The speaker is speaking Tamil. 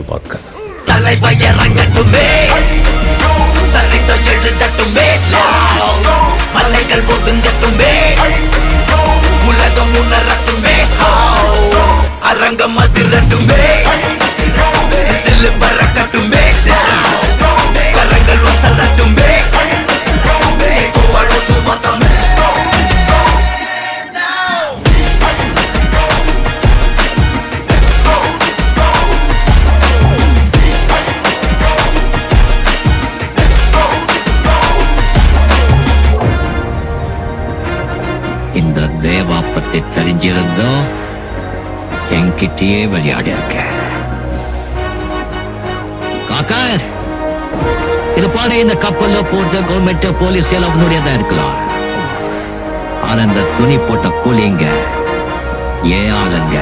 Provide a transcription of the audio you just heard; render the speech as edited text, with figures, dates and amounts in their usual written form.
பார்க்க. தலைவயரங்கட்டுமே சரிதம் எழுதட்டுமே மலைகள் ஒதுங்கட்டுமே உலகம் உணரட்டுமே அரங்கம் அதிரட்டுமே சில்லு பறக்கட்டுமே கரங்கள் வசரட்டுமே இந்த தேவா பத்தி தெரிஞ்சிருந்தோம் என்கிட்டயே விளையாடிருக்க. காக்கா இது பாட இந்த கப்பல்ல போட்ட கவர்மெண்ட் போலீஸ் எல்லாம் உன்னுடையதான் இருக்கலாம். ஆனா இந்த துணி போட்ட கூலிங்க ஏன் ஆளுங்க